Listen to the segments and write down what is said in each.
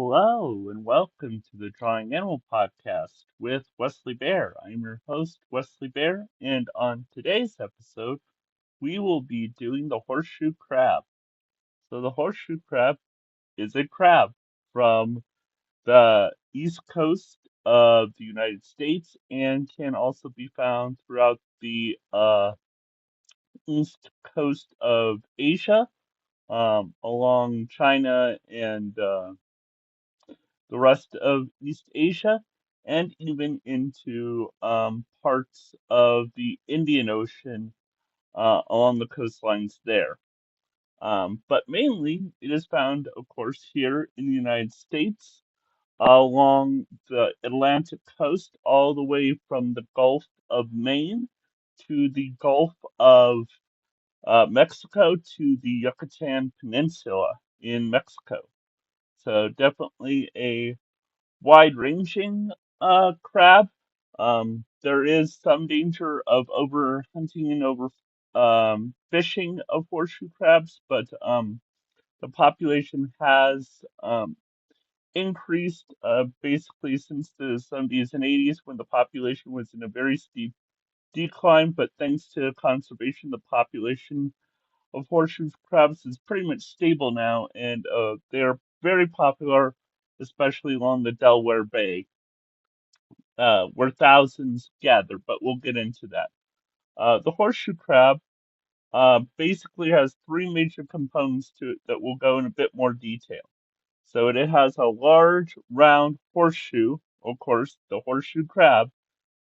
Hello and welcome to the Drawing Animal Podcast with Wesley Bear. I'm your host, Wesley Bear, and on today's episode, we will be doing the horseshoe crab. So, the horseshoe crab is a crab from the east coast of the United States and can also be found throughout the east coast of Asia, along China and the rest of East Asia, and even into parts of the Indian Ocean along the coastlines there. But mainly, it is found, of course, here in the United States, along the Atlantic coast, all the way from the Gulf of Maine to the Gulf of Mexico to the Yucatan Peninsula in Mexico. So definitely a wide-ranging crab. There is some danger of overhunting and over fishing of horseshoe crabs, but the population has increased basically since the 70s and 80s when the population was in a very steep decline. But thanks to conservation, the population of horseshoe crabs is pretty much stable now, and they're very popular, especially along the Delaware Bay where thousands gather, but we'll get into that. The horseshoe crab basically has three major components to it that we'll go in a bit more detail. So it has a large, round horseshoe, of course, the horseshoe crab,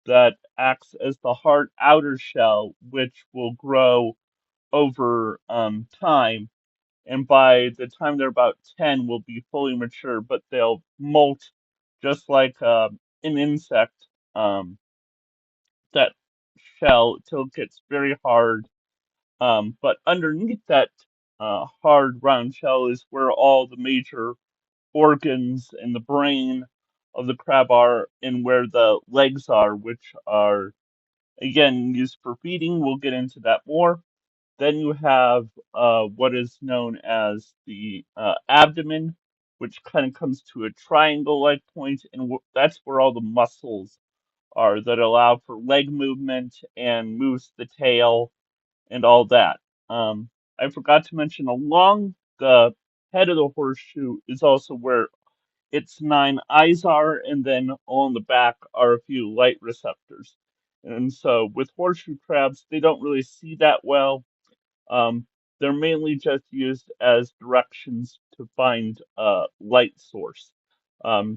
that acts as the hard outer shell, which will grow over time. And by the time they're about 10, will be fully mature, but they'll molt just like an insect. That shell till it gets very hard. But underneath that hard round shell is where all the major organs and the brain of the crab are, and where the legs are, which are again used for feeding. We'll get into that more. Then you have what is known as the abdomen, which kind of comes to a triangle-like point, and that's where all the muscles are that allow for leg movement and moves the tail and all that. I forgot to mention along the head of the horseshoe is also where its nine eyes are, and then on the back are a few light receptors. And so with horseshoe crabs, they don't really see that well. Um, they're mainly just used as directions to find a light source.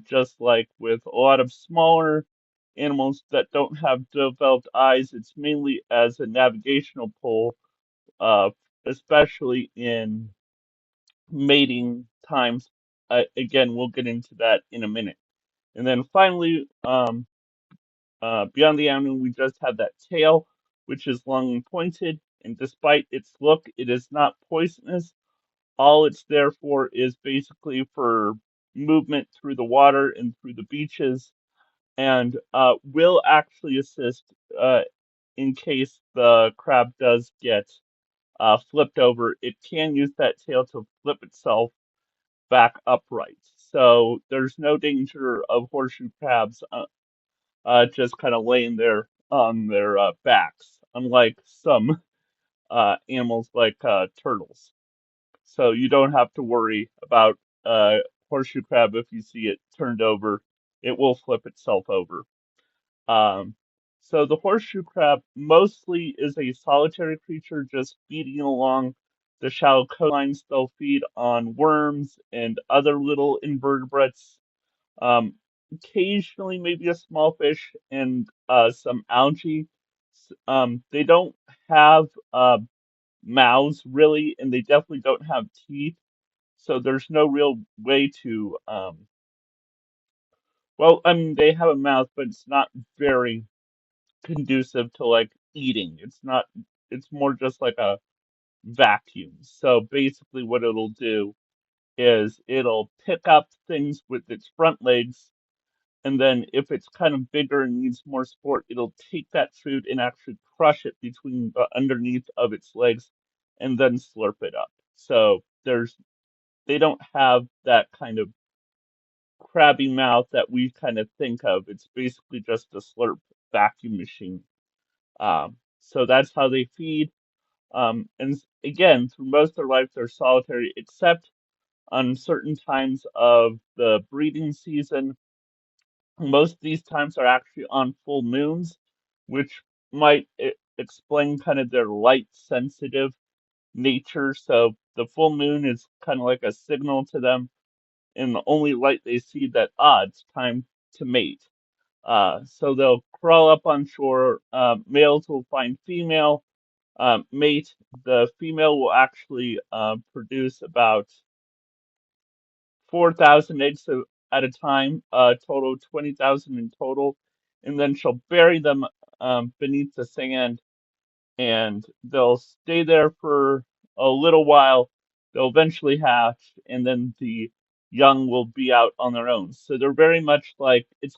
Just like with a lot of smaller animals that don't have developed eyes, it's mainly as a navigational tool, uh, especially in mating times. Again, we'll get into that in a minute. And then finally, beyond the animal, we just have that tail, which is long and pointed, and despite its look, it is not poisonous. All it's there for is basically for movement through the water and through the beaches, and will actually assist uh, in case the crab does get flipped over. It can use that tail to flip itself back upright. So there's no danger of horseshoe crabs just kind of laying there on their backs, unlike some animals like turtles. So you don't have to worry about horseshoe crab if you see it turned over. It will flip itself over. Um, so the horseshoe crab mostly is a solitary creature, just feeding along the shallow coastlines. They'll feed on worms and other little invertebrates. Um, Occasionally, maybe a small fish and some algae. They don't have mouths really, and they definitely don't have teeth. So there's no real way to well, I mean they have a mouth, but it's not very conducive to like eating. It's more just like a vacuum. So basically what it'll do is it'll pick up things with its front legs, and then if it's kind of bigger and needs more support, it'll take that food and actually crush it between the underneath of its legs and then slurp it up. So they don't have that kind of crabby mouth that we kind of think of. It's basically just a slurp vacuum machine. So that's how they feed. Again, through most of their life, they're solitary, except on certain times of the breeding season. Most of these times are actually on full moons, which might explain kind of their light sensitive nature. So the full moon is kind of like a signal to them, and the only light they see that, it's time to mate. So they'll crawl up on shore. Males will find female, mate. The female will actually produce about 4,000 eggs at a time, total 20,000 in total, and then she'll bury them beneath the sand, and they'll stay there for a little while. They'll eventually hatch, and then the young will be out on their own. So they're very much like it's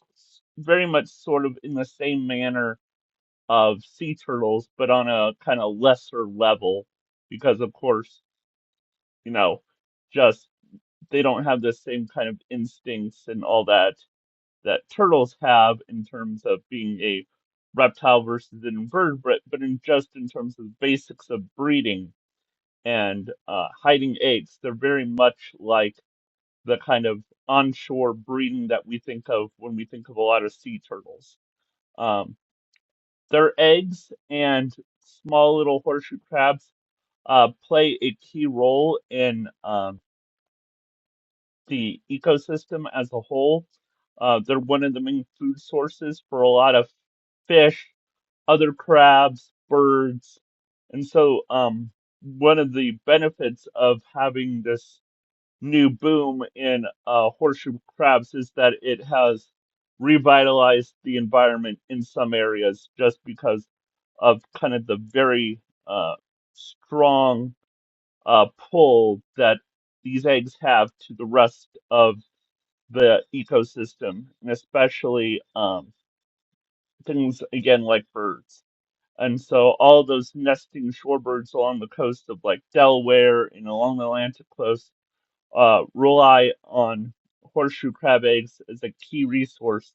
very much sort of in the same manner of sea turtles, but on a kind of lesser level, because of course, you know, just they don't have the same kind of instincts and all that that turtles have in terms of being a reptile versus an invertebrate, but in terms of the basics of breeding and hiding eggs, they're very much like the kind of onshore breeding that we think of when we think of a lot of sea turtles. Um, their eggs and small little horseshoe crabs play a key role in the ecosystem as a whole. They're one of the main food sources for a lot of fish, other crabs, birds. And so, one of the benefits of having this new boom in horseshoe crabs is that it has revitalized the environment in some areas just because of kind of the very strong pull that these eggs have to the rest of the ecosystem, and especially things again like birds. And so all those nesting shorebirds along the coast of like Delaware and along the Atlantic coast rely on horseshoe crab eggs as a key resource.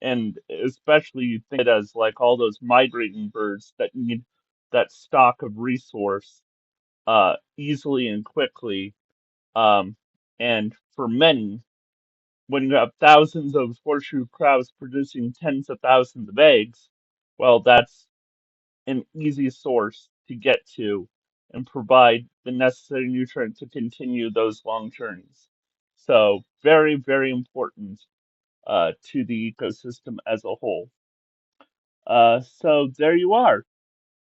And especially you think it as like all those migrating birds that need that stock of resource easily and quickly. Um, and for many, when you have thousands of horseshoe crabs producing tens of thousands of eggs, well, that's an easy source to get to and provide the necessary nutrient to continue those long journeys. So, very, very important to the ecosystem as a whole. So, there you are.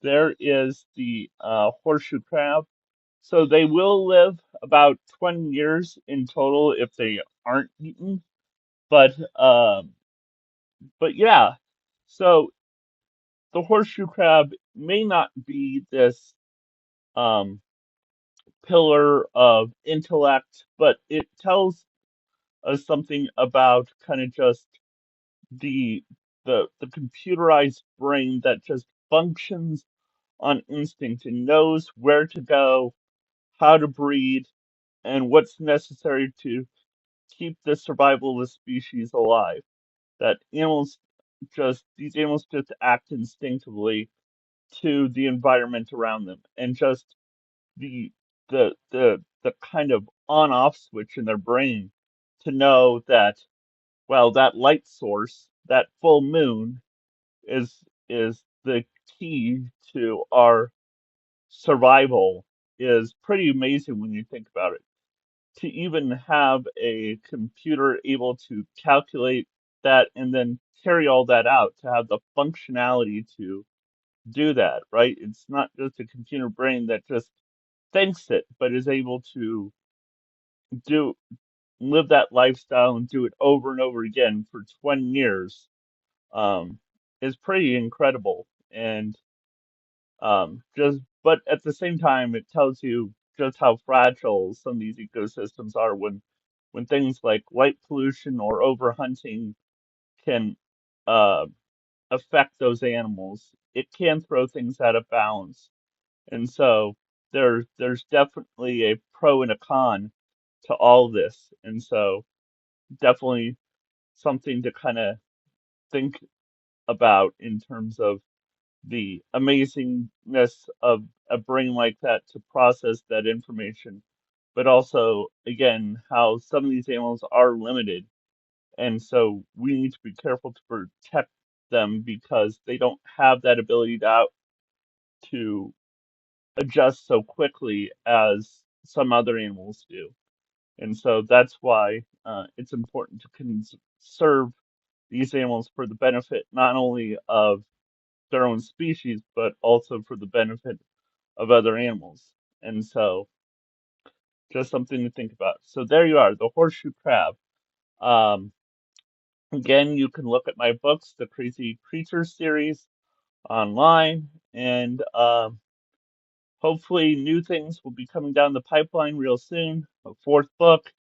There is the horseshoe crab. So, they will live about 20 years in total if they aren't eaten. But yeah, so the horseshoe crab may not be this um, pillar of intellect, but it tells us something about kind of just the the computerized brain that just functions on instinct and knows where to go, how to breed, and what's necessary to keep the survival of the species alive. That animals these animals just act instinctively to the environment around them, and just the the kind of on off switch in their brain to know that, well, that light source, that full moon is the key to our survival, is pretty amazing when you think about it. To even have a computer able to calculate that and then carry all that out, to have the functionality to do that, right? It's not just a computer brain that just thinks it, but is able to do live that lifestyle and do it over and over again for 20 years, um, is pretty incredible. And just, but at the same time, it tells you just how fragile some of these ecosystems are when things like light pollution or overhunting can uh, affect those animals. It can throw things out of balance. And so there's definitely a pro and a con to all this. And so definitely something to kind of think about in terms of the amazingness of a brain like that to process that information, but also, again, how some of these animals are limited. And so we need to be careful to protect them because they don't have that ability to adjust so quickly as some other animals do. And so that's why it's important to conserve these animals for the benefit not only of their own species, but also for the benefit of other animals. And so just something to think about. So there you are, the horseshoe crab. Um, Again, you can look at my books, the Crazy Creatures series, online, and hopefully new things will be coming down the pipeline real soon. A fourth book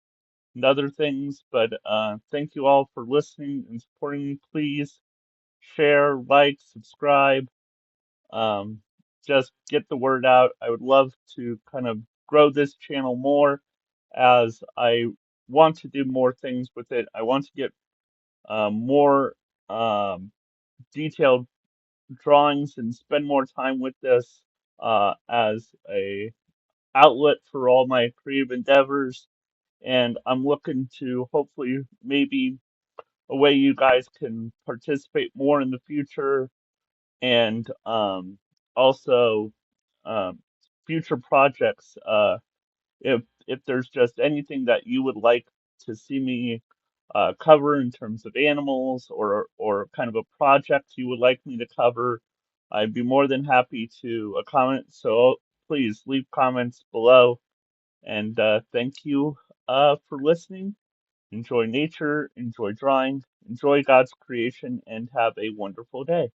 and other things. But thank you all for listening and supporting me. Please share, like, subscribe. Um, just get the word out. I would love to kind of grow this channel more as I want to do more things with it. I want to get more um, detailed drawings and spend more time with this as a outlet for all my creative endeavors. And I'm looking to hopefully maybe a way you guys can participate more in the future and also um, future projects. If there's just anything that you would like to see me cover in terms of animals or kind of a project you would like me to cover, I'd be more than happy to comment. So please leave comments below. And thank you for listening. Enjoy nature, enjoy drawing, enjoy God's creation, and have a wonderful day.